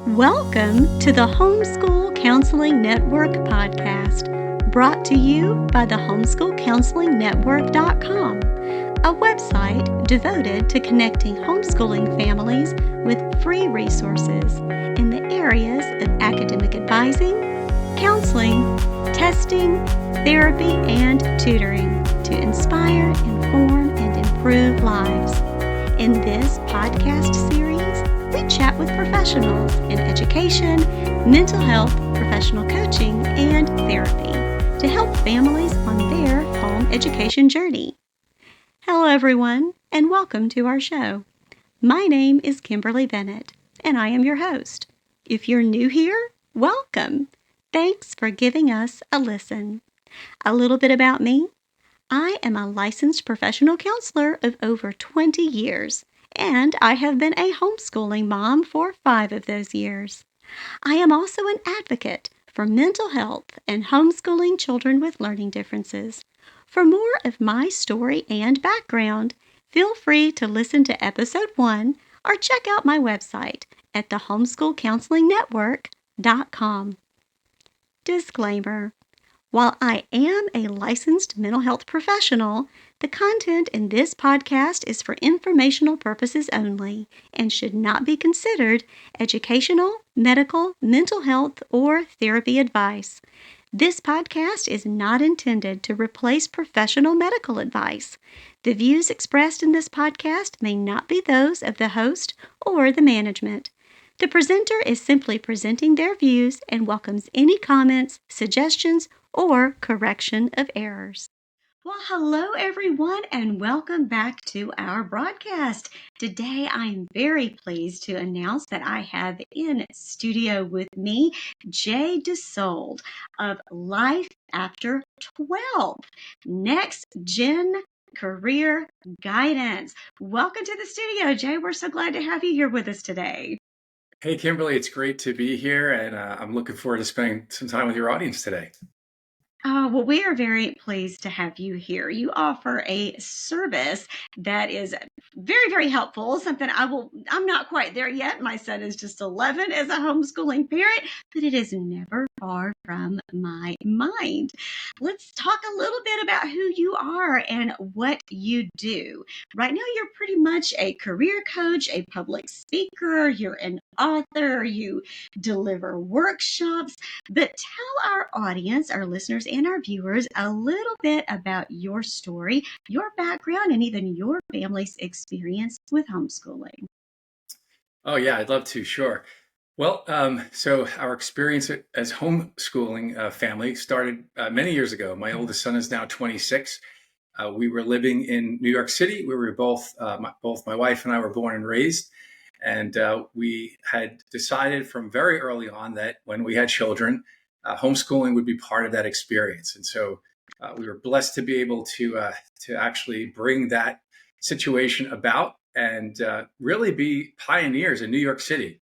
Welcome to the Homeschool Counseling Network podcast, brought to you by the homeschoolcounselingnetwork.com, a website devoted to connecting homeschooling families with free resources in the areas of academic advising, counseling, testing, therapy, and tutoring to inspire, inform, and improve lives. In this podcast series, we chat with professionals in education, mental health, professional coaching, and therapy to help families on their home education journey. Hello, everyone, and welcome to our show. My name is Kimberly Bennett, and I am your host. If you're new here, welcome. Thanks for giving us a listen. A little bit about me. I am a licensed professional counselor of over 20 years, and I have been a homeschooling mom for 5 of those years. I am also an advocate for mental health and homeschooling children with learning differences. For more of my story and background, feel free to listen to episode 1 or check out my website at the homeschoolcounselingnetwork.com. Disclaimer. While I am a licensed mental health professional, the content in this podcast is for informational purposes only and should not be considered educational, medical, mental health, or therapy advice. This podcast is not intended to replace professional medical advice. The views expressed in this podcast may not be those of the host or the management. The presenter is simply presenting their views and welcomes any comments, suggestions, or correction of errors. Well, hello everyone, and welcome back to our broadcast. Today, I'm very pleased to announce that I have in studio with me Jay DuSold of Life After 12, Next Gen Career Guidance. Welcome to the studio, Jay. We're so glad to have you here with us today. Hey, Kimberly, it's great to be here, and I'm looking forward to spending some time with your audience today. Well, we are very pleased to have you here. You offer a service that is very, very helpful. Something I'm not quite there yet. My son is just 11 as a homeschooling parent, but it is never far from my mind. Let's talk a little bit about who you are and what you do. Right now, you're pretty much a career coach, a public speaker, you're an author, you deliver workshops. But tell our audience, our listeners, and our viewers a little bit about your story, your background, and even your family's experience with homeschooling. Oh, yeah, I'd love to, sure. Well, so our experience as homeschooling family started many years ago. My oldest son is now 26. We were living in New York City, where we were both my wife and I were born and raised. And we had decided from very early on that when we had children, homeschooling would be part of that experience. And so we were blessed to be able to actually bring that situation about and really be pioneers in New York City.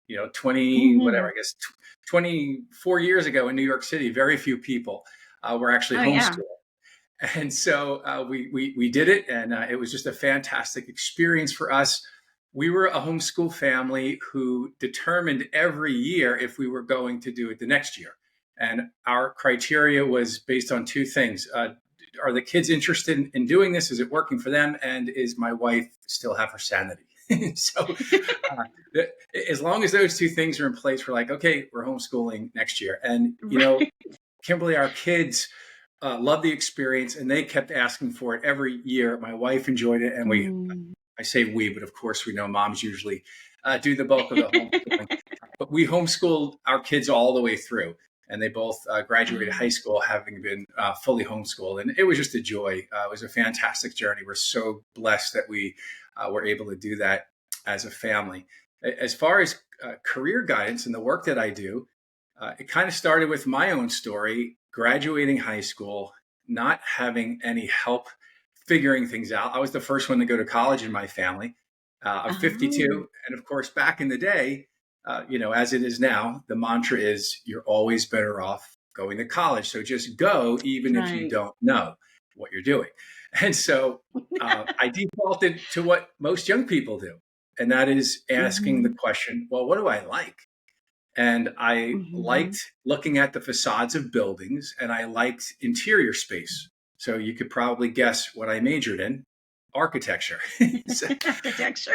24 years ago in New York City, very few people were actually homeschooling. And so we did it, and it was just a fantastic experience for us. We were a homeschool family who determined every year if we were going to do it the next year. And our criteria was based on two things. Are the kids interested in doing this? Is it working for them? And is my wife still have her sanity? So as long as those two things are in place, we're like, okay, we're homeschooling next year. And, Kimberly, our kids loved the experience, and they kept asking for it every year. My wife enjoyed it, and I say we, but of course we know moms usually do the bulk of the homeschooling. But we homeschooled our kids all the way through, and they both graduated high school having been fully homeschooled. And it was just a joy. It was a fantastic journey. We're so blessed that we were able to do that as a family. As far as career guidance and the work that I do, it kind of started with my own story, graduating high school, not having any help figuring things out. I was the first one to go to college in my family. I'm 52. And of course, back in the day, as it is now, the mantra is you're always better off going to college. So just go, even if you don't know what you're doing. And so I defaulted to what most young people do. And that is asking the question, well, what do I like? And I Mm-hmm. liked looking at the facades of buildings, and I liked interior space. So you could probably guess what I majored in: architecture. So, Architecture.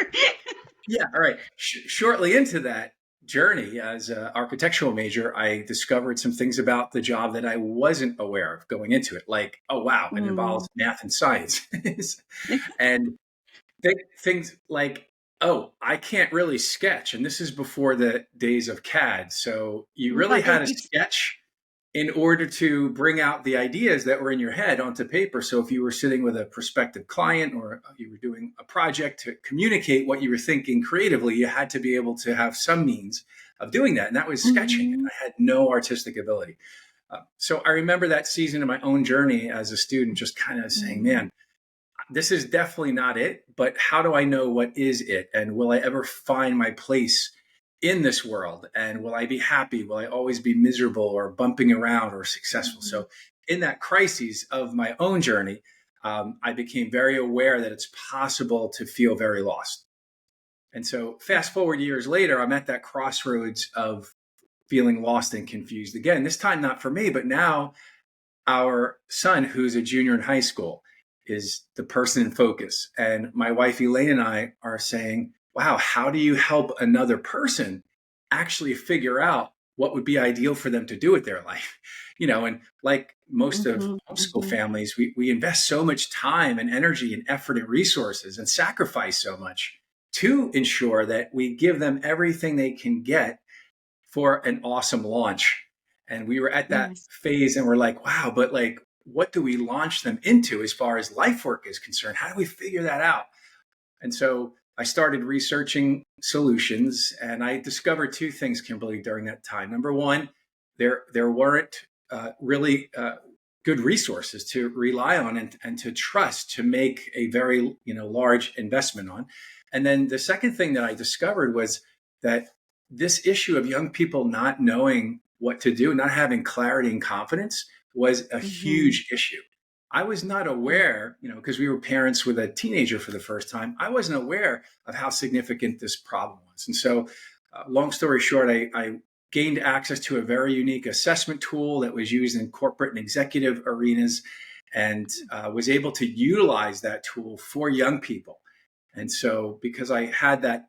yeah, all right. Shortly into that journey as an architectural major, I discovered some things about the job that I wasn't aware of going into it. Like, oh, wow, it Mm. involves math and science. And things like, oh, I can't really sketch. And this is before the days of CAD. So you really had to Right. sketch in order to bring out the ideas that were in your head onto paper. So if you were sitting with a prospective client or you were doing a project to communicate what you were thinking creatively, you had to be able to have some means of doing that. And that was sketching. Mm-hmm. I had no artistic ability. So I remember that season of my own journey as a student, just kind of saying, Mm-hmm. man, this is definitely not it, but how do I know what is it? And will I ever find my place in this world? And will I be happy? Will I always be miserable or bumping around or successful? Mm-hmm. So, in that crisis of my own journey, I became very aware that it's possible to feel very lost. And so, fast forward years later, I'm at that crossroads of feeling lost and confused again. This time, not for me, but now our son, who's a junior in high school, is the person in focus. And my wife, Elaine, and I are saying, wow, how do you help another person actually figure out what would be ideal for them to do with their life? And like most of Mm-hmm. homeschool Mm-hmm. families, we invest so much time and energy and effort and resources and sacrifice so much to ensure that we give them everything they can get for an awesome launch. And we were at that Yes. phase and we're like, wow, but like, what do we launch them into as far as life work is concerned? How do we figure that out? And so I started researching solutions and I discovered two things, Kimberly, during that time. Number one, there weren't really good resources to rely on and to trust to make a very large investment on. And then the second thing that I discovered was that this issue of young people not knowing what to do, not having clarity and confidence was a Mm-hmm. huge issue. I was not aware, because we were parents with a teenager for the first time. I wasn't aware of how significant this problem was. And so, long story short, I gained access to a very unique assessment tool that was used in corporate and executive arenas and was able to utilize that tool for young people. And so, because I had that,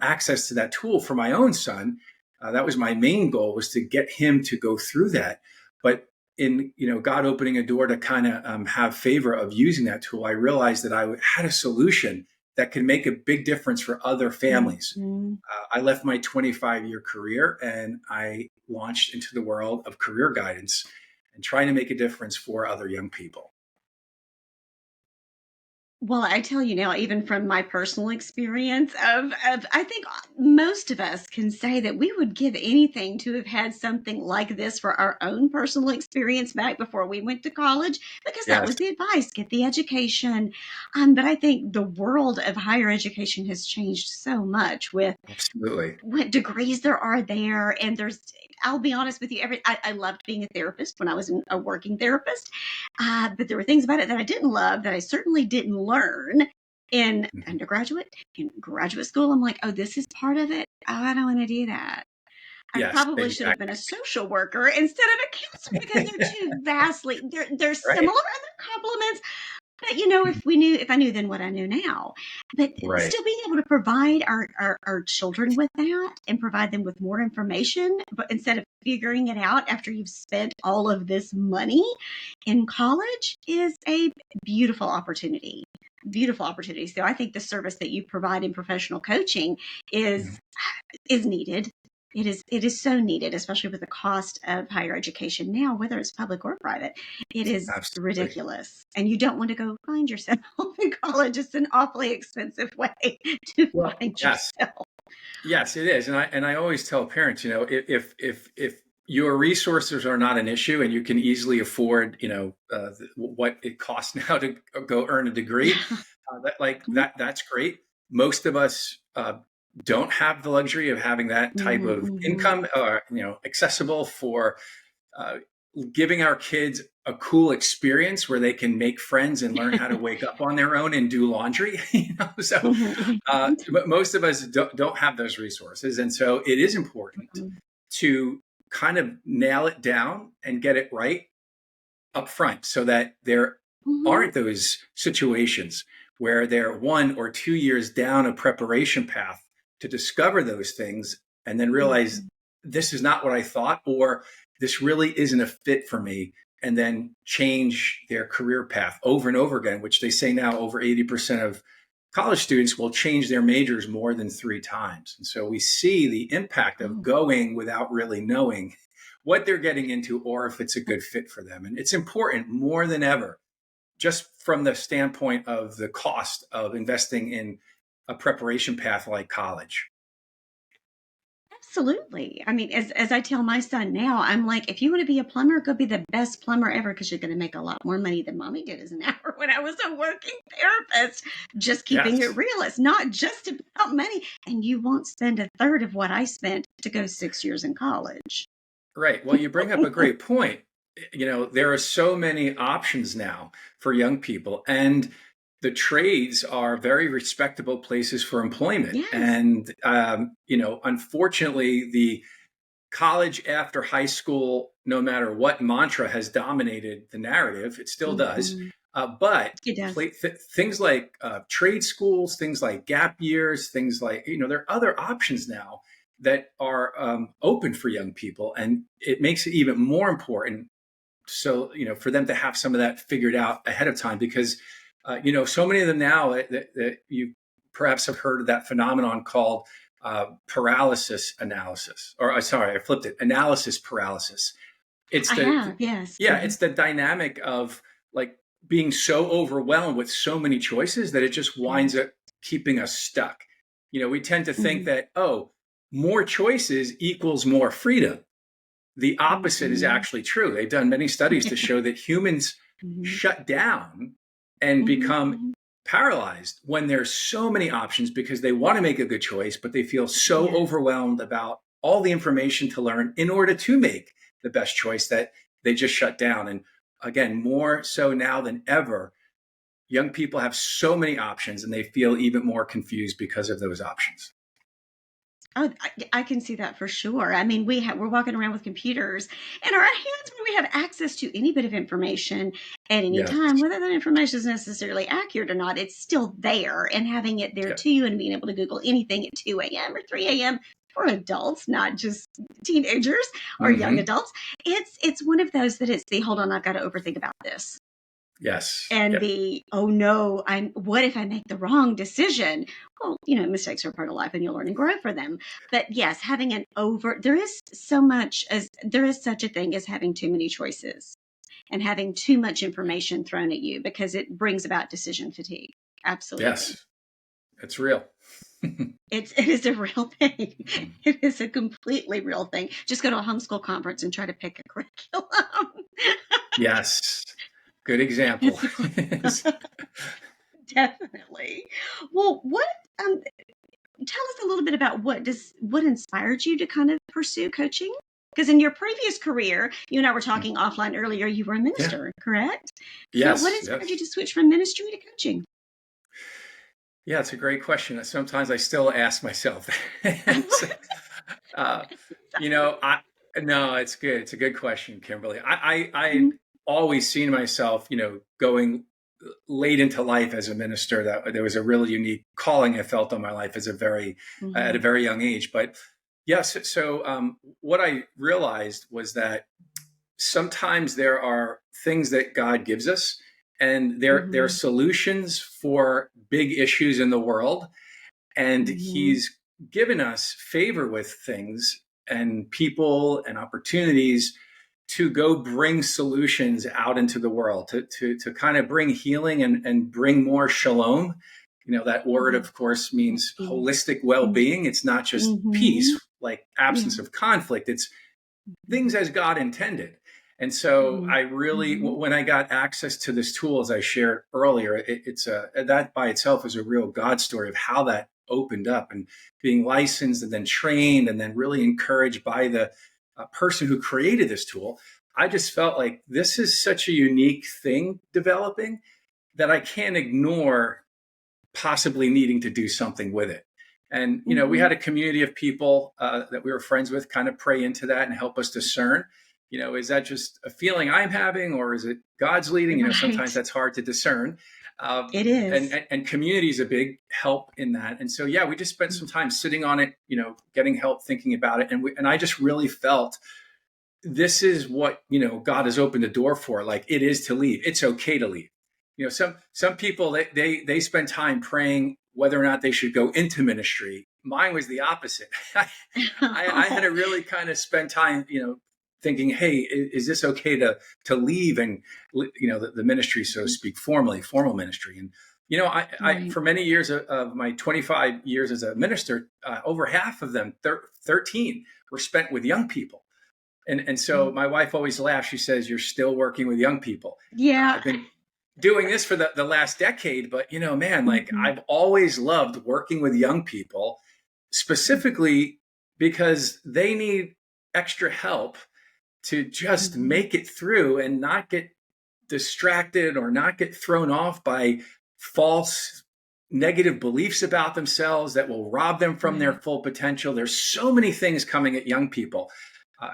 access to that tool for my own son, that was my main goal, was to get him to go through that. But in God opening a door to kind of have favor of using that tool, I realized that I had a solution that could make a big difference for other families. Mm-hmm. I left my 25-year career and I launched into the world of career guidance and trying to make a difference for other young people. Well, I tell you now, even from my personal experience of I think most of us can say that we would give anything to have had something like this for our own personal experience back before we went to college, because that Yes, was the advice: get the education. But I think the world of higher education has changed so much with absolutely. what degrees there are there. And I'll be honest with you, I loved being a therapist when I was a working therapist, but there were things about it that I didn't love, that I certainly didn't learn in Mhm. undergraduate and graduate school. I'm like, oh, this is part of it. Oh, I don't want to do that. I Yes, probably should have been a exactly. social worker instead of a counselor, because they're two vastly, they're Right, similar and they're complements. But Mhm. if I knew then what I knew now, but Right. still being able to provide our children with that and provide them with more information, but instead of figuring it out after you've spent all of this money in college, is a beautiful opportunity. Beautiful opportunity. So I think the service that you provide in professional coaching Mhm. is needed. It is so needed, especially with the cost of higher education now, whether it's public or private. It is Absolutely. ridiculous, and you don't want to go find yourself in college. It's an awfully expensive way to Well, find yes. yourself. Yes, it is, and I always tell parents, if your resources are not an issue and you can easily afford, what it costs now to go earn a degree, that's great. Most of us don't have the luxury of having that type Mm-hmm, of mm-hmm, income, or accessible for uh, giving our kids a cool experience where they can make friends and learn how to wake up on their own and do laundry. So most of us don't have those resources. And so it is important to kind of nail it down and get it right up front so that there aren't those situations where they're 1 or 2 years down a preparation path to discover those things and then realize this is not what I thought, or this really isn't a fit for me, and then change their career path over and over again, which they say now over 80% of college students will change their majors more than 3 times. And so we see the impact of going without really knowing what they're getting into or if it's a good fit for them. And it's important more than ever, just from the standpoint of the cost of investing in a preparation path like college. Absolutely. I mean, as I tell my son now, I'm like, if you want to be a plumber, go be the best plumber ever, because you're going to make a lot more money than mommy did as an hour when I was a working therapist. Just keeping it real. It's not just about money. And you won't spend a third of what I spent to go 6 years in college. Right. Well, you bring up a great point. There are so many options now for young people, and the trades are very respectable places for employment. Yes. And, unfortunately, the college after high school, no matter what mantra has dominated the narrative, it still does. But it does. Things like trade schools, things like gap years, things like, there are other options now that are open for young people. And it makes it even more important. So, for them to have some of that figured out ahead of time, because so many of them now that you perhaps have heard of that phenomenon called paralysis analysis, or sorry, I flipped it, analysis paralysis. It's yes. It's the dynamic of like being so overwhelmed with so many choices that it just winds up keeping us stuck. We tend to think that, more choices equals more freedom. The opposite is actually true. They've done many studies to show that humans shut down and become paralyzed when there's so many options, because they want to make a good choice, but they feel so overwhelmed about all the information to learn in order to make the best choice that they just shut down. And again, more so now than ever, young people have so many options and they feel even more confused because of those options. Oh, I can see that for sure. I mean, we're walking around with computers in our hands where we have access to any bit of information at any time, whether that information is necessarily accurate or not. It's still there, and having it there to you and being able to Google anything at 2 a.m. or 3 a.m. for adults, not just teenagers or young adults. It's one of those that it's the, hold on, I've got to overthink about this. Yes. And oh no, what if I make the wrong decision? Well, mistakes are part of life and you'll learn and grow for them. But yes, having there is such a thing as having too many choices and having too much information thrown at you, because it brings about decision fatigue. Absolutely. Yes. It's real. It is a real thing. It is a completely real thing. Just go to a homeschool conference and try to pick a curriculum. Yes. Good example. Definitely. Well, tell us a little bit about what inspired you to kind of pursue coaching? Because in your previous career, you and I were talking offline earlier, you were a minister, correct? Yes. So what inspired you to switch from ministry to coaching? Yeah, it's a great question. Sometimes I still ask myself. No, it's good. It's a good question, Kimberly. I always seen myself, going late into life as a minister. That there was a really unique calling I felt on my life at a very young age. But yes, so what I realized was that sometimes there are things that God gives us, and there are solutions for big issues in the world, and He's given us favor with things and people and opportunities to go bring solutions out into the world, to kind of bring healing and bring more shalom. That word, of course, means holistic well-being. It's not just peace, like absence of conflict. It's things as God intended. And so I really, when I got access to this tool, as I shared earlier, that by itself is a real God story of how that opened up, and being licensed and then trained and then really encouraged by the person who created this tool. I just felt like this is such a unique thing developing that I can't ignore possibly needing to do something with it. And, we had a community of people that we were friends with kind of pray into that and help us discern, is that just a feeling I'm having or is it God's leading? Sometimes Right. that's hard to discern. It is. And community is a big help in that. And so, yeah, we just spent some time sitting on it, getting help, thinking about it. And I just really felt this is what, God has opened the door for. Like it is to leave. It's okay to leave. Some people, they spend time praying whether or not they should go into ministry. Mine was the opposite. I had to really kind of spend time, thinking, hey, is this okay to leave and, the ministry, so to speak, formal ministry. And, I Right. for many years of my 25 years as a minister, over half of them, 13, were spent with young people. And so my wife always laughs. She says, you're still working with young people. Yeah. I've been doing this for the last decade, but man, like I've always loved working with young people, specifically because they need extra help to just make it through and not get distracted or not get thrown off by false negative beliefs about themselves that will rob them from their full potential. There's so many things coming at young people.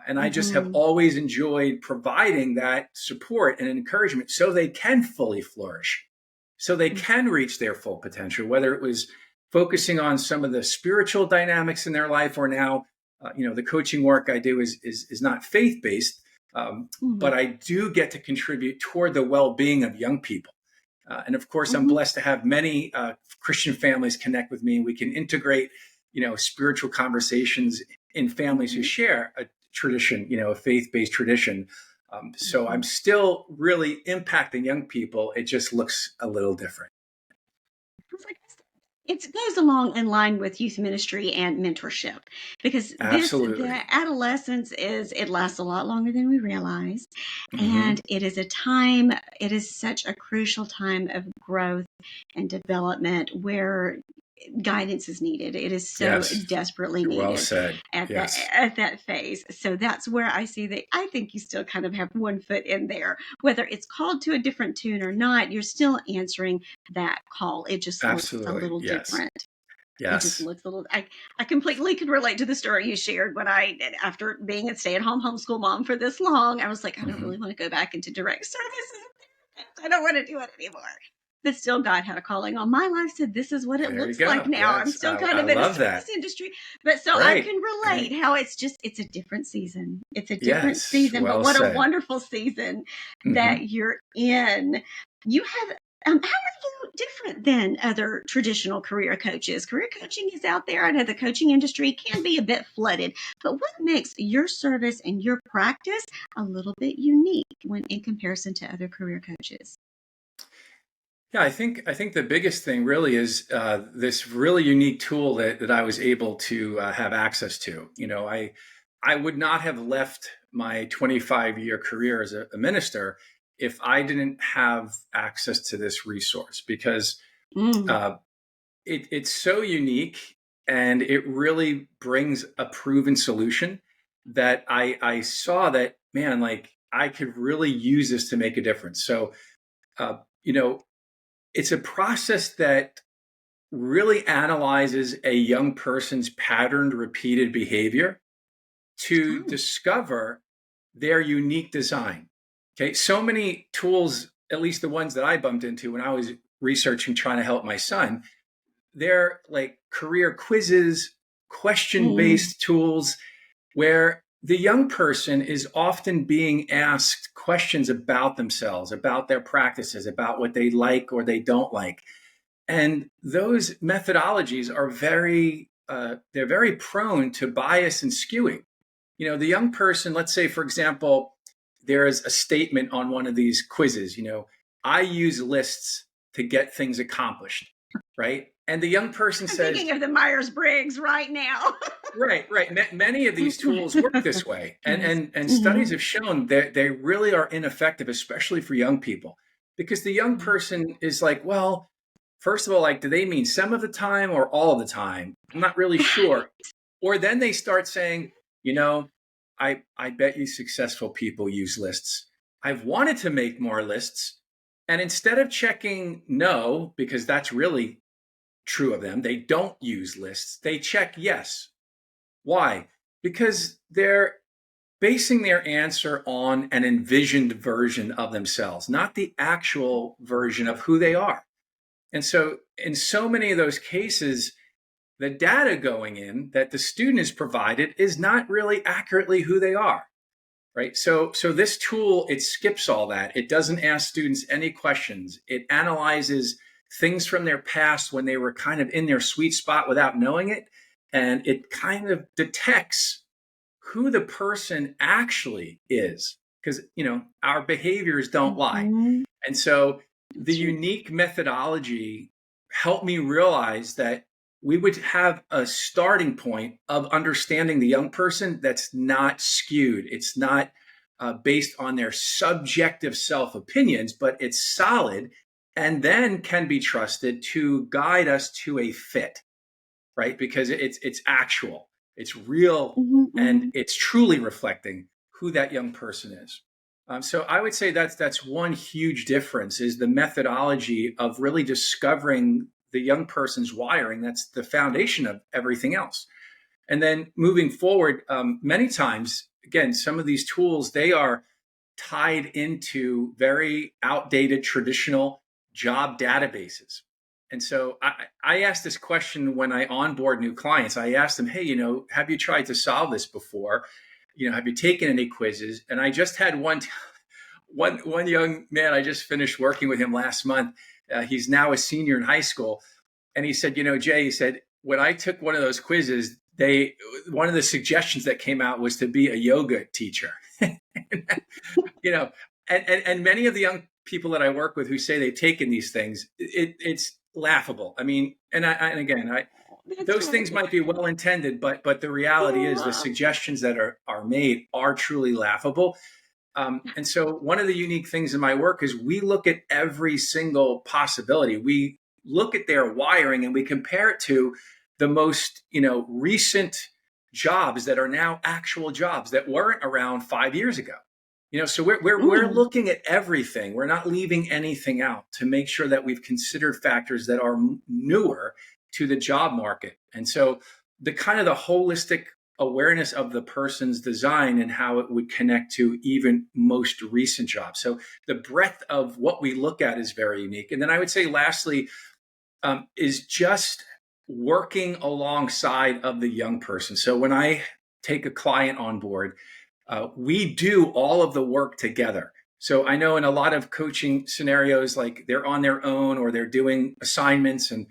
And I just have always enjoyed providing that support and encouragement so they can fully flourish, so they can reach their full potential, whether it was focusing on some of the spiritual dynamics in their life or now, the coaching work I do is not faith-based, but I do get to contribute toward the well-being of young people. And of course, I'm blessed to have many Christian families connect with me. We can integrate, spiritual conversations in families who share a tradition, a faith-based tradition. So I'm still really impacting young people. It just looks a little different. It goes along in line with youth ministry and mentorship because Absolutely. the adolescence it lasts a lot longer than we realize. And it is such a crucial time of growth and development where guidance is needed. It is so desperately needed. Well said. At that phase. So that's where I see that I think you still kind of have one foot in there. Whether it's called to a different tune or not, you're still answering that call. It just looks a little different. Yes. It just looks a little. I completely could relate to the story you shared when after being a stay-at-home homeschool mom for this long, I was like, I don't really want to go back into direct services. I don't want to do it anymore. But still, God had a calling on my life. Said, "This is what it looks like now." Yes. I'm still kind of in a service industry, but so I can relate how it's a different season. It's a different season, but what a wonderful season that you're in. You have. How are you different than other traditional career coaches? Career coaching is out there. I know the coaching industry can be a bit flooded, but what makes your service and your practice a little bit unique when in comparison to other career coaches? Yeah, I think the biggest thing really is this really unique tool that I was able to have access to. I would not have left my 25-year career as a minister if I didn't have access to this resource because it's so unique and it really brings a proven solution that I saw that, man, like I could really use this to make a difference. So, it's a process that really analyzes a young person's patterned, repeated behavior to discover their unique design. Okay, so many tools, at least the ones that I bumped into when I was researching, trying to help my son, they're like career quizzes, question-based tools where the young person is often being asked questions about themselves, about their practices, about what they like or they don't like. And those methodologies are they're very prone to bias and skewing. The young person, let's say, for example, there is a statement on one of these quizzes, I use lists to get things accomplished, right? And the young person says, thinking of the Myers-Briggs right now. Right. Many of these tools work this way. And studies have shown that they really are ineffective, especially for young people, because the young person is like, well, first of all, like, do they mean some of the time or all of the time? I'm not really sure. Or then they start saying, I bet you successful people use lists. I've wanted to make more lists. And instead of checking no, because that's really true of them, they don't use lists, they check yes. Why? Because they're basing their answer on an envisioned version of themselves, not the actual version of who they are. And so, in so many of those cases, the data going in that the student is provided is not really accurately who they are, right? So this tool, it skips all that. It doesn't ask students any questions. It analyzes things from their past when they were kind of in their sweet spot without knowing it. And it kind of detects who the person actually is, because our behaviors don't lie. And so the unique methodology helped me realize that we would have a starting point of understanding the young person that's not skewed. It's not based on their subjective self opinions, but it's solid and then can be trusted to guide us to a fit, right? Because it's actual. It's real, and it's truly reflecting who that young person is. So I would say that's one huge difference, is the methodology of really discovering the young person's wiring. That's the foundation of everything else. And then moving forward, many times, again, some of these tools, they are tied into very outdated traditional job databases. And so I asked this question when I onboard new clients. I asked them, hey, have you tried to solve this before? Have you taken any quizzes? And I just had one young man, I just finished working with him last month. He's now a senior in high school. And he said, Jay, he said, when I took one of those quizzes, one of the suggestions that came out was to be a yoga teacher. And many of the young people that I work with who say they've taken these things, it's laughable. I mean, those things might be well intended, but the reality is the suggestions that are made are truly laughable. And so one of the unique things in my work is we look at every single possibility. We look at their wiring and we compare it to the most, recent jobs that are now actual jobs that weren't around 5 years ago. So we're looking at everything. We're not leaving anything out to make sure that we've considered factors that are newer to the job market. And so the kind of the holistic awareness of the person's design and how it would connect to even most recent jobs. So the breadth of what we look at is very unique. And then I would say lastly, is just working alongside of the young person. So when I take a client on board, we do all of the work together. So I know in a lot of coaching scenarios, like they're on their own or they're doing assignments, and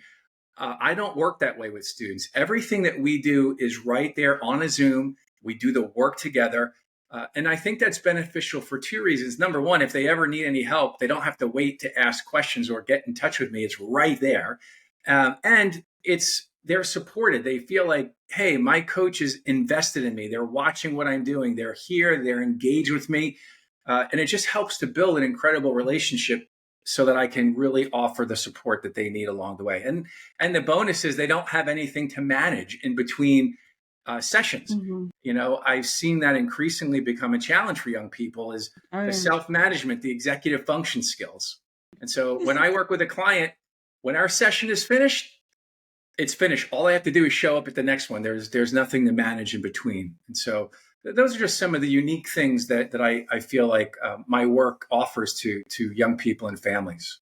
I don't work that way with students. Everything that we do is right there on a Zoom. We do the work together. And I think that's beneficial for two reasons. Number one, if they ever need any help, they don't have to wait to ask questions or get in touch with me. It's right there. And they're supported. They feel like, hey, my coach is invested in me. They're watching what I'm doing. They're here. They're engaged with me. And it just helps to build an incredible relationship so that I can really offer the support that they need along the way. And the bonus is they don't have anything to manage in between sessions. I've seen that increasingly become a challenge for young people is the self-management, the executive function skills. And so when I work with a client, when our session is finished, it's finished. All I have to do is show up at the next one. There's nothing to manage in between. And so those are just some of the unique things that I feel like my work offers to young people and families.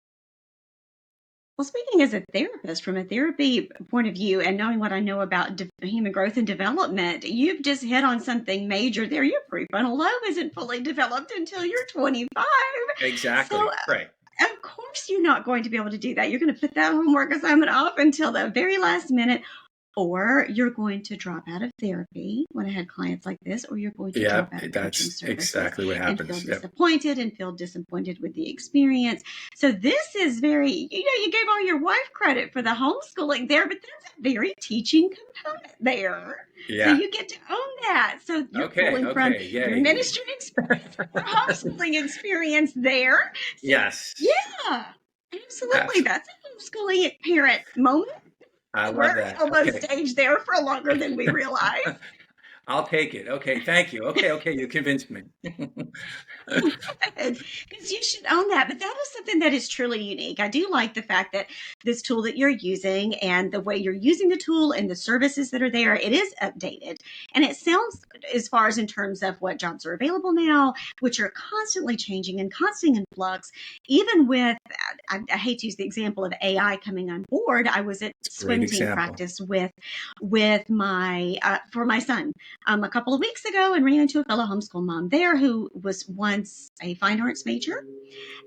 Well, speaking as a therapist, from a therapy point of view, and knowing what I know about human growth and development, you've just hit on something major there. Your prefrontal lobe isn't fully developed until you're 25. Exactly. So, right. Of course, you're not going to be able to do that. You're going to put that homework assignment off until the very last minute, or you're going to drop out of therapy when I had clients like this, or you're going to drop out of coaching services. Exactly what happens. And feel disappointed with the experience. So this is very, you gave all your wife credit for the homeschooling there, but there's a very teaching component there. Yeah. So you get to own that. So you're pulling from your ministry experience, your homeschooling experience there. So, yes. Yeah, absolutely. That's a homeschooling parent moment. I love that. We're almost staged there for longer than we realize. I'll take it. Okay, thank you. Okay, you convinced me. Because you should own that. But that is something that is truly unique. I do like the fact that this tool that you're using and the way you're using the tool and the services that are there, it is updated. And it sounds, as far as in terms of what jobs are available now, which are constantly changing and constantly in flux, even with, I hate to use the example of AI coming on board. I was at Great swim team example. practice with my, for my son a couple of weeks ago and ran into a fellow homeschool mom there who was once a fine arts major.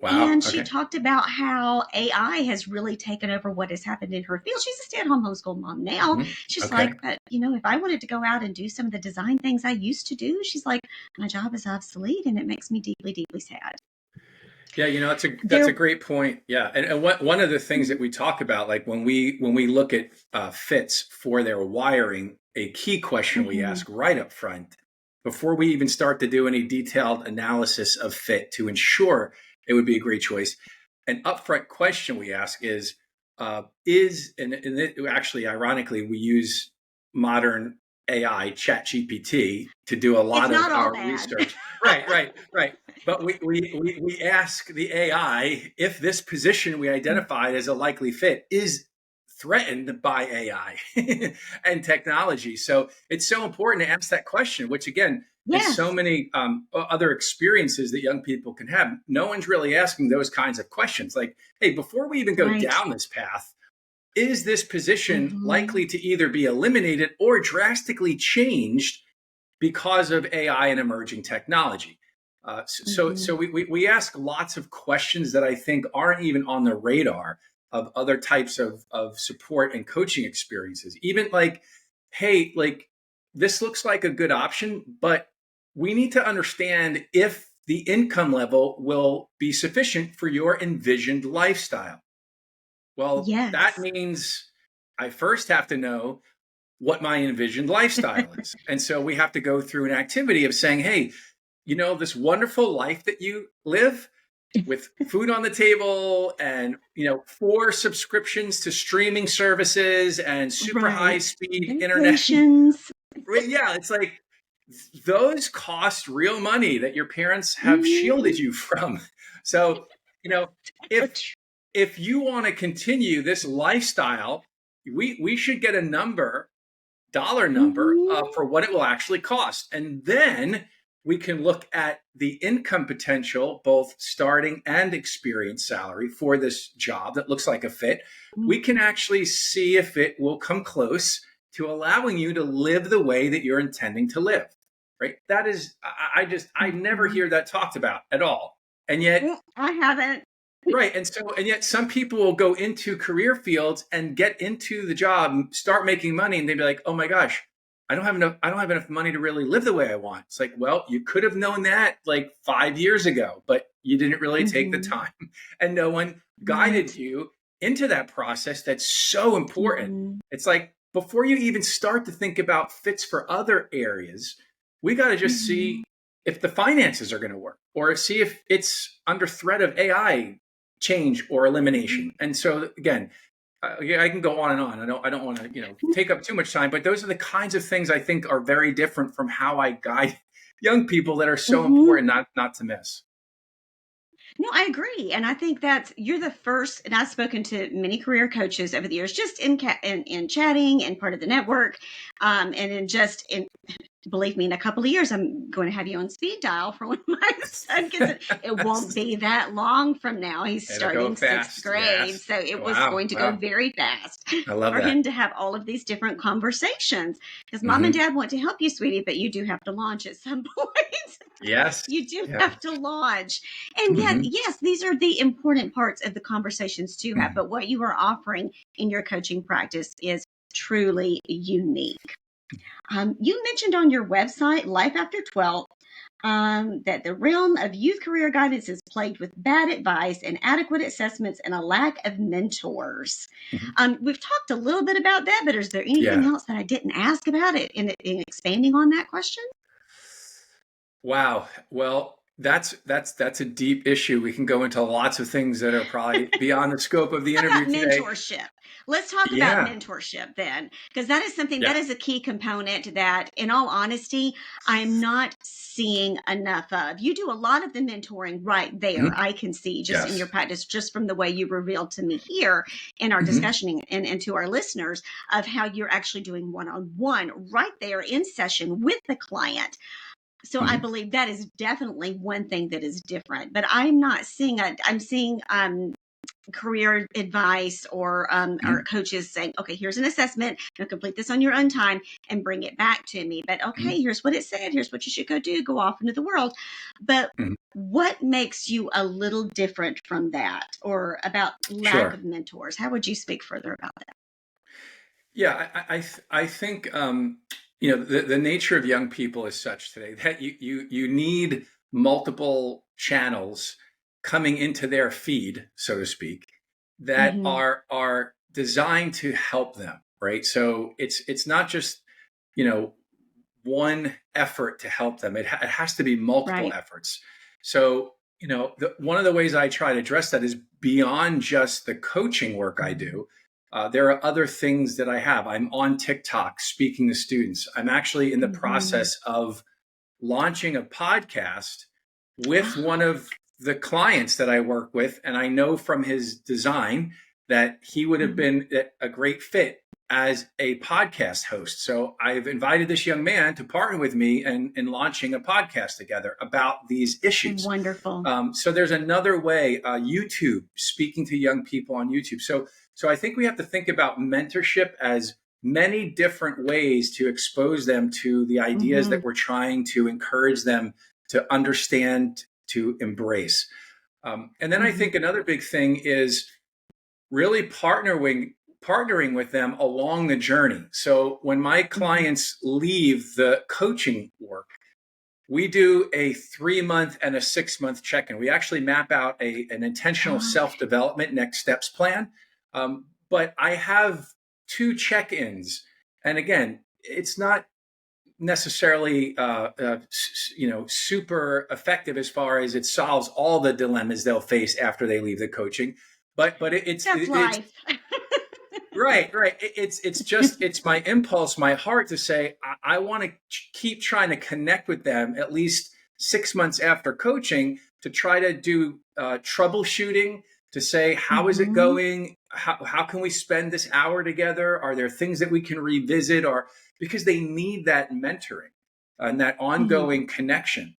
Wow. And she Okay. talked about how AI has really taken over what has happened in her field. She's a stay-at-home homeschool mom now. She's Okay. like, but if I wanted to go out and do some of the design things I used to do, she's like, my job is obsolete and it makes me deeply, deeply sad. Yeah, that's a There, great point. Yeah, and one of the things that we talk about, like when we look at fits for their wiring, a key question we Mhm. ask right up front before we even start to do any detailed analysis of fit to ensure it would be a great choice. An upfront question we ask actually, ironically, we use modern AI, Chat GPT, to do a it's lot of not all our bad. research. Right. But we ask the AI if this position we identified as a likely fit is threatened by AI and technology. So it's so important to ask that question, which again, in so Yes, many other experiences that young people can have, no one's really asking those kinds of questions. Like, hey, before we even go right. down this path, is this position Hmm. likely to either be eliminated or drastically changed because of AI and emerging technology? So Hmm. we ask lots of questions that I think aren't even on the radar of other types of support and coaching experiences. Even like, hey, like this looks like a good option, but we need to understand if the income level will be sufficient for your envisioned lifestyle. Well, that Yes. means I first have to know what my envisioned lifestyle is. And so we have to go through an activity of saying, hey, this wonderful life that you live with food on the table and, 4 subscriptions to streaming services and super high Right. speed internet. Vacations. Yeah, it's like those cost real money that your parents have Hmm. shielded you from. So, if if you want to continue this lifestyle, we should get a dollar number Hmm. for what it will actually cost. And then we can look at the income potential, both starting and experience salary for this job that looks like a fit. We can actually see if it will come close to allowing you to live the way that you're intending to live. Right. That is, I never Hmm. hear that talked about at all. And yet, I haven't. right. And yet some people will go into career fields and get into the job, start making money, and they'd be like, oh my gosh, I don't have enough money to really live the way I want. It's like, well, you could have known that like 5 years ago, but you didn't really take the Hmm. time. And no one guided Right. you into that process that's so important. Hmm. It's like before you even start to think about fits for other areas, we got to just Hmm. see if the finances are going to work or see if it's under threat of AI change or elimination. And so again, yeah, I can go on and on. I don't want to, take up too much time, but those are the kinds of things I think are very different from how I guide young people that are so Hmm. important not to miss. No, I agree, and I think that you're the first. And I've spoken to many career coaches over the years, just in chatting and part of the network, and in just in believe me, in a couple of years, I'm going to have you on speed dial for when my son gets it. It won't be that long from now. He's It'll go starting sixth fast. grade. Yes. So it was Wow. going to go Wow. very fast I love for that. him to have all of these different conversations. Because mom and Hmm. dad want to help you, sweetie, but you do have to launch at some point. Yes. You do Yeah. have to launch. And yet, Hmm. yes, these are the important parts of the conversations to have. Hmm. But what you are offering in your coaching practice is truly unique. You mentioned on your website, Life After 12, that the realm of youth career guidance is plagued with bad advice, inadequate assessments, and a lack of mentors. Hmm. We've talked a little bit about that, but is there anything Yeah. else that I didn't ask about it in expanding on that question? Wow. Well, That's a deep issue. We can go into lots of things that are probably beyond the scope of the How interview about today. mentorship? Let's talk about Yeah. mentorship then, because that is something Yeah. that is a key component that, in all honesty, I'm not seeing enough of. You do a lot of the mentoring right there. Mhm. I can see just in your Yes. practice, just from the way you revealed to me here in our Hmm. discussion and to our listeners of how you're actually doing one-on-one right there in session with the client. So I Hmm. believe that is definitely one thing that is different, but I'm not seeing I'm seeing career advice or Hmm. coaches saying, okay, here's an assessment, you'll complete this on your own time and bring it back to me. But okay, here's what it said, here's what you should go do, go off into the world. But Hmm. what makes you a little different from that, or about lack Sure. of mentors? How would you speak further about that? Yeah, I think the nature of young people is such today that you need multiple channels coming into their feed, so to speak, that Mm-hmm. are designed to help them, right? So it's not just you know one effort to help them. It has to be multiple Right. efforts. So one of the ways I try to address that is beyond just the coaching work I do. There are other things that I have. I'm on TikTok speaking to students. I'm actually in the Mm-hmm. process of launching a podcast with one Ah, of the clients that I work with. And I know from his design that he would have mhm. been a great fit as a podcast host. So I've invited this young man to partner with me in launching a podcast together about these issues. Wonderful. So there's another way, YouTube, speaking to young people on YouTube. So I think we have to think about mentorship as many different ways to expose them to the ideas Mm-hmm. that we're trying to encourage them to understand, to embrace. And then I Mm-hmm. think another big thing is really partnering with them along the journey. So when my Mm-hmm. clients leave the coaching work, we do a 3 month and a 6 month check in. We actually map out an intentional Ah, self development next steps plan. But I have two check ins. And again, it's not necessarily super effective as far as it solves all the dilemmas they'll face after they leave the coaching, but that's life. right. It's just it's my impulse, my heart to say I want to keep trying to connect with them at least 6 months after coaching to try to do troubleshooting, to say how is it Mm-hmm. going, how can we spend this hour together, are there things that we can revisit, or because they need that mentoring and that Mm-hmm. ongoing connection.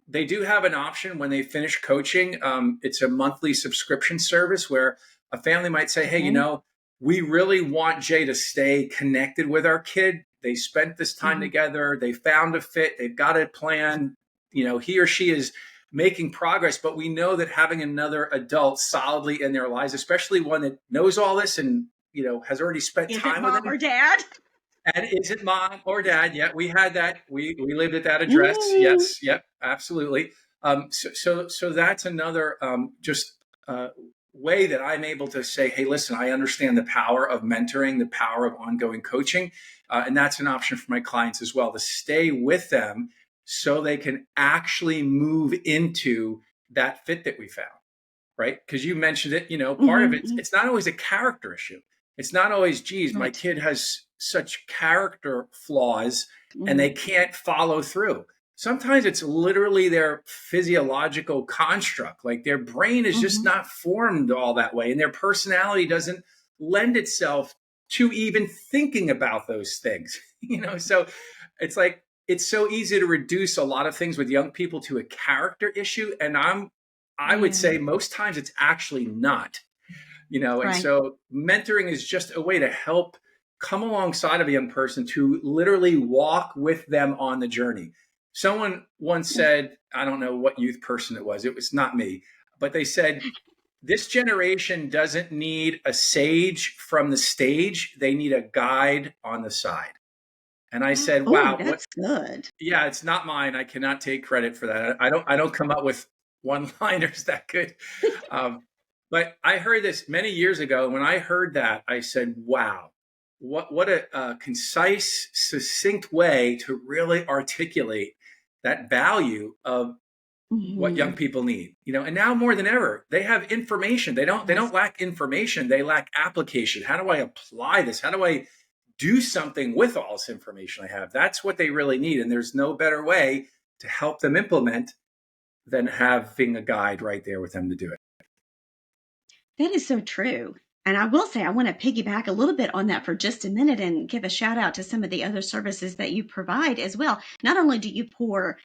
They do have an option when they finish coaching. It's a monthly subscription service where a family might say, hey, Okay. we really want Jay to stay connected with our kid. They spent this time Mm-hmm. together. They found a fit. They've got a plan. He or she is making progress, but we know that having another adult solidly in their lives, especially one that knows all this and, has already spent Is it time with mom them, or dad? and is it mom or dad? Yeah, we had that. We lived at that address. Mm. Yes, yep, absolutely. So that's another just way that I'm able to say, hey, listen, I understand the power of mentoring, the power of ongoing coaching, and that's an option for my clients as well, to stay with them so they can actually move into that fit that we found, right? Because you mentioned it, part of Mm-hmm. it, it's not always a character issue. It's not always, geez, my Right. kid has such character flaws and Mm-hmm. they can't follow through. Sometimes it's literally their physiological construct. Like their brain is just Mm-hmm. not formed all that way, and their personality doesn't lend itself to even thinking about those things. So it's like it's so easy to reduce a lot of things with young people to a character issue. And I would Yeah. say most times it's actually not, and Right. so mentoring is just a way to help come alongside of a young person to literally walk with them on the journey. Someone once said, I don't know what youth person it was not me, but they said, this generation doesn't need a sage from the stage, they need a guide on the side. And I said, Oh, wow, what? that's good. Yeah, it's not mine. I cannot take credit for that. I don't come up with one-liners that good. Um, but I heard this many years ago. When I heard that, I said, "Wow, what a concise, succinct way to really articulate that value of what young Mhm. people need, and now more than ever, they have information. They don't Yes. lack information. They lack application. How do I apply this? How do I do something with all this information I have? That's what they really need. And there's no better way to help them implement than having a guide right there with them to do it. That is so true. And I will say, I want to piggyback a little bit on that for just a minute and give a shout out to some of the other services that you provide as well. Not only do you pour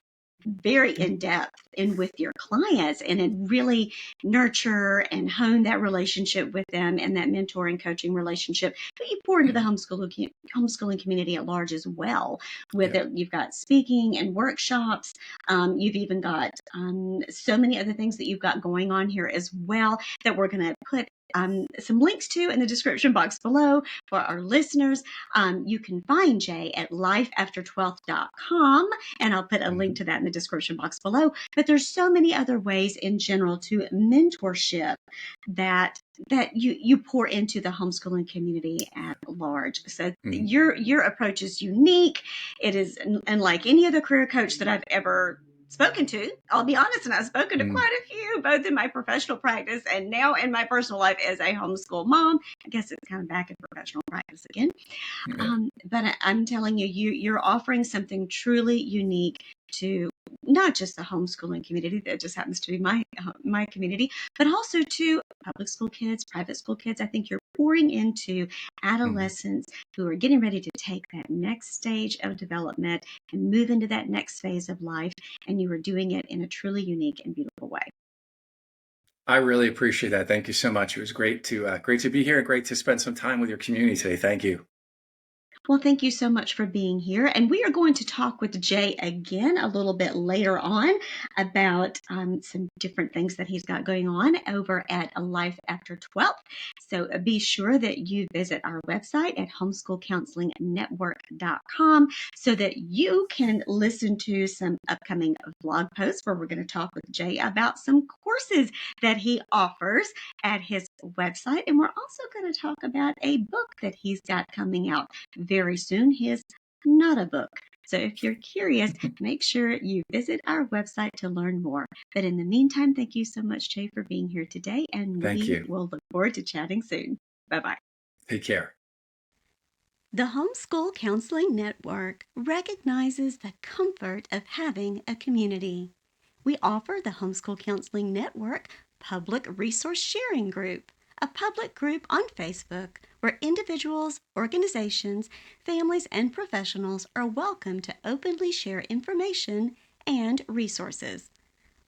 very in depth in with your clients and then really nurture and hone that relationship with them and that mentoring coaching relationship, but you pour into the Mhm. homeschooling community at large as well. With Yeah. it, you've got speaking and workshops. You've even got so many other things that you've got going on here as well that we're going to put some links to in the description box below for our listeners. You can find Jay at lifeafter12th.com, and I'll put a link Mhm. to that in the description box below. But there's so many other ways in general to mentorship that you pour into the homeschooling community at large. So Mhm. your approach is unique. It is unlike any other career coach that I've ever spoken to. I'll be honest, and I've spoken to Mhm. quite a few, both in my professional practice and now in my personal life as a homeschool mom. I guess it's kind of back in professional practice again. Yeah. But I'm telling you, you're offering something truly unique to not just the homeschooling community that just happens to be my community, but also to public school kids, private school kids. I think you're pouring into Mhm. adolescents who are getting ready to take that next stage of development and move into that next phase of life, and you are doing it in a truly unique and beautiful way. I really appreciate that. Thank you so much. It was great to be here and great to spend some time with your community today. Thank you. Well, thank you so much for being here. And we are going to talk with Jay again a little bit later on about some different things that he's got going on over at A Life After 12. So be sure that you visit our website at homeschoolcounselingnetwork.com so that you can listen to some upcoming blog posts where we're going to talk with Jay about some courses that he offers at his website. And we're also going to talk about a book that he's got coming out very soon. He is not a book. So if you're curious, make sure you visit our website to learn more. But in the meantime, thank you so much, Jay, for being here today, and Thank we you. will look forward to chatting soon. Bye bye. Take care. The Homeschool Counseling Network recognizes the comfort of having a community. We offer the Homeschool Counseling Network Public Resource Sharing Group, a public group on Facebook where individuals, organizations, families, and professionals are welcome to openly share information and resources.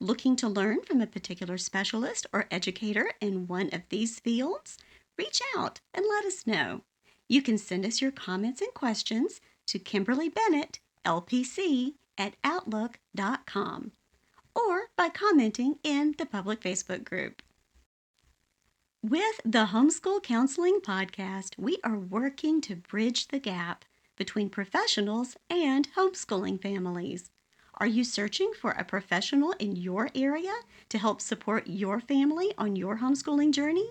Looking to learn from a particular specialist or educator in one of these fields? Reach out and let us know. You can send us your comments and questions to Kimberly Bennett, LPC, at Outlook.com or by commenting in the public Facebook group. With the Homeschool Counseling Podcast, we are working to bridge the gap between professionals and homeschooling families. Are you searching for a professional in your area to help support your family on your homeschooling journey?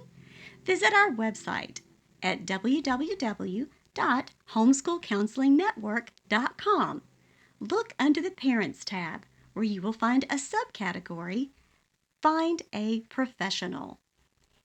Visit our website at www.homeschoolcounselingnetwork.com. Look under the Parents tab where you will find a subcategory, Find a Professional.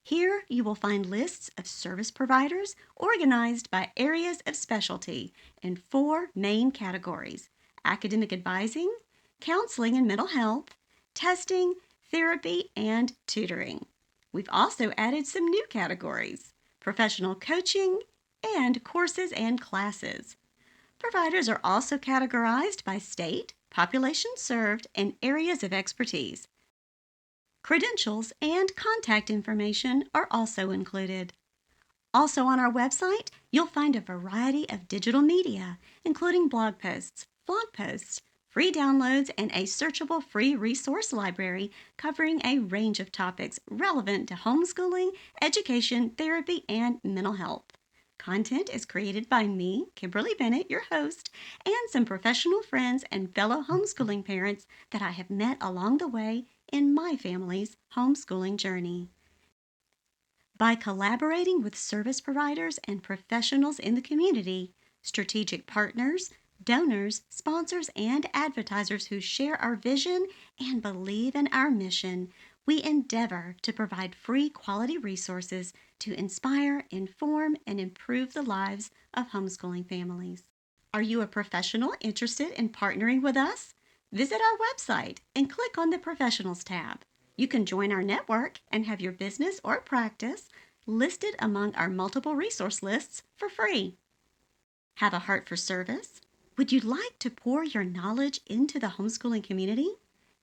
Here you will find lists of service providers organized by areas of specialty in 4 main categories: academic advising, counseling and mental health, testing, therapy, and tutoring. We've also added some new categories: professional coaching and courses and classes. Providers are also categorized by state, population served, and areas of expertise. Credentials and contact information are also included. Also on our website, you'll find a variety of digital media, including blog posts, free downloads, and a searchable free resource library covering a range of topics relevant to homeschooling, education, therapy, and mental health. Content is created by me, Kimberly Bennett, your host, and some professional friends and fellow homeschooling parents that I have met along the way in my family's homeschooling journey. By collaborating with service providers and professionals in the community, strategic partners, donors, sponsors, and advertisers who share our vision and believe in our mission, we endeavor to provide free quality resources to inspire, inform, and improve the lives of homeschooling families. Are you a professional interested in partnering with us? Visit our website and click on the Professionals tab. You can join our network and have your business or practice listed among our multiple resource lists for free. Have a heart for service? Would you like to pour your knowledge into the homeschooling community?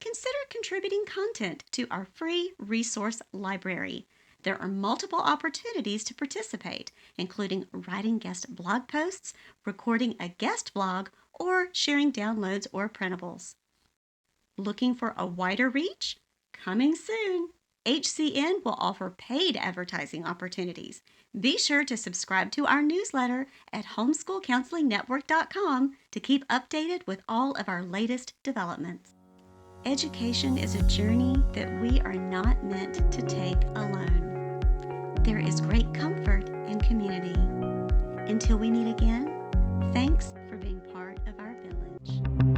Consider contributing content to our free resource library. There are multiple opportunities to participate, including writing guest blog posts, recording a guest blog, or sharing downloads or printables. Looking for a wider reach? Coming soon! HCN will offer paid advertising opportunities. Be sure to subscribe to our newsletter at homeschoolcounselingnetwork.com to keep updated with all of our latest developments. Education is a journey that we are not meant to take alone. There is great comfort in community. Until we meet again, thanks for being part of our village.